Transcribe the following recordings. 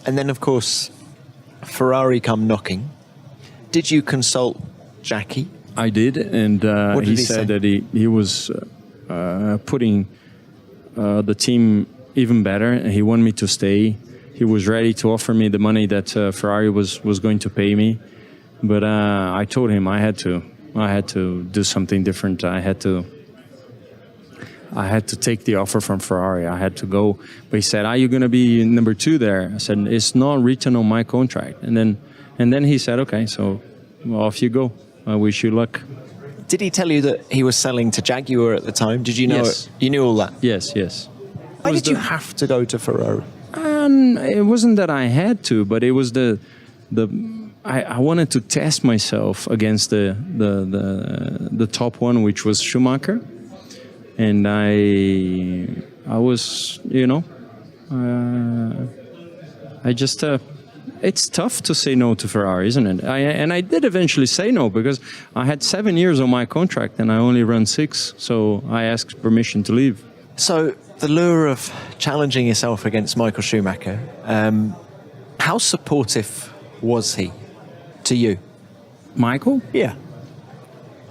And then, of course, Ferrari come knocking. Did you consult Jackie? I did, and he said that he was putting the team even better, and he wanted me to stay. He was ready to offer me the money that Ferrari was going to pay me, but I told him I had to do something different. I had to take the offer from Ferrari. I had to go. But he said, "Are you going to be number 2 there?" I said, "It's not written on my contract." And then he said, "Okay, so off you go. I wish you luck." Did he tell you that he was selling to Jaguar at the time? Did you know? Yes. You knew all that? Yes. Why did you have to go to Ferrari? It wasn't that I had to, but it was I wanted to test myself against the top one, which was Schumacher, and I was, I just. It's tough to say no to Ferrari, isn't it? And I did eventually say no because I had 7 years on my contract and I only run 6, so I asked permission to leave. So the lure of challenging yourself against Michael Schumacher, how supportive was he to you? Michael? Yeah.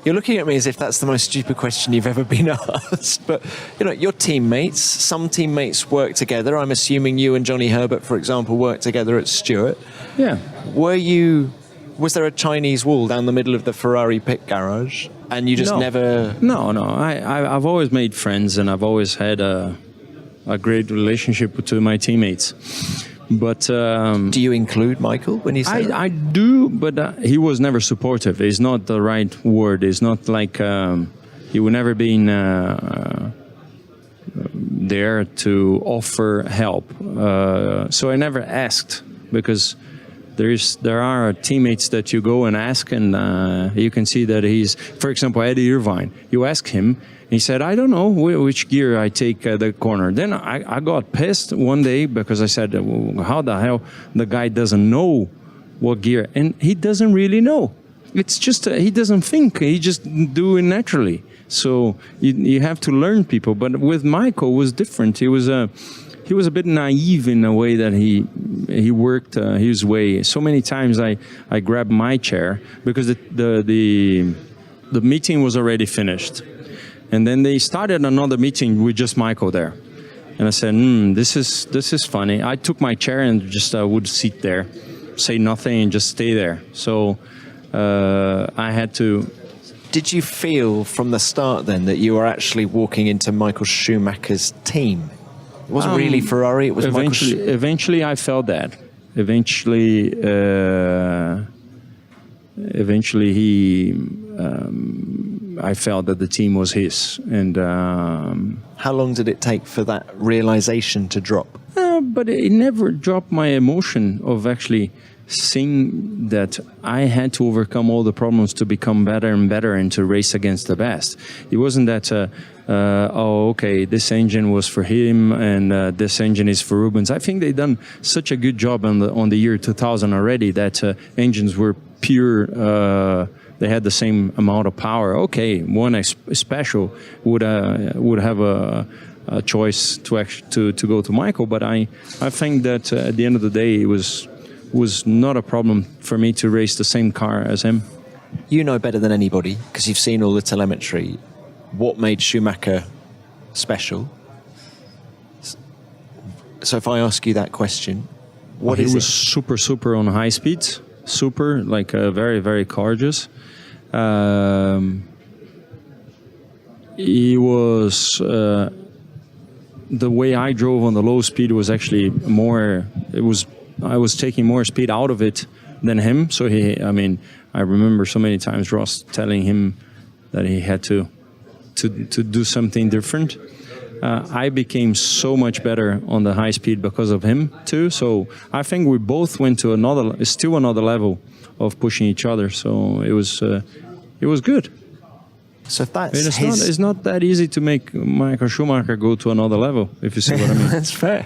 You're looking at me as if that's the most stupid question you've ever been asked. But, your teammates, some teammates work together. I'm assuming you and Johnny Herbert, for example, worked together at Stewart. Yeah. Was there a Chinese wall down the middle of the Ferrari pit garage? And you just never... No. I've always made friends and I've always had a great relationship with my teammates. But do you include Michael when you say that? I do, but he was never supportive. It's not the right word. It's not like he would never been there to offer help. So I never asked because there are teammates that you go and ask, and you can see that he's, for example, Eddie Irvine. You ask him. He said, "I don't know which gear I take the corner." Then I got pissed one day because I said, "How the hell the guy doesn't know what gear?" And he doesn't really know. It's just he doesn't think. He just do it naturally. So you have to learn people. But with Michael, it was different. He was a bit naive in a way that he worked his way. So many times I grabbed my chair because the meeting was already finished. And then they started another meeting with just Michael there. And I said, this is funny. I took my chair and just would sit there, say nothing and just stay there. So I had to... Did you feel from the start then that you were actually walking into Michael Schumacher's team? It wasn't really Ferrari, it was Eventually I felt that. Eventually I felt that the team was his. And how long did it take for that realization to drop? But it never dropped my emotion of actually seeing that I had to overcome all the problems to become better and better and to race against the best. It wasn't that, okay, this engine was for him and this engine is for Rubens. I think they've done such a good job on the year 2000 already that engines were pure, they had the same amount of power. Okay, one special would have a choice to go to Michael, but I think that at the end of the day it was not a problem for me to race the same car as him. You know better than anybody, because you've seen all the telemetry, what made Schumacher special. So if I ask you that question, what is it? He was super on high speeds, super, like very, very gorgeous. He was... the way I drove on the low speed was actually more... I was taking more speed out of it than him. So I remember so many times Ross telling him that he had to do something different. I became so much better on the high speed because of him too. So I think we both went to another level of pushing each other. So it was good. So it's not that easy to make Michael Schumacher go to another level, if you see what I mean. That's fair.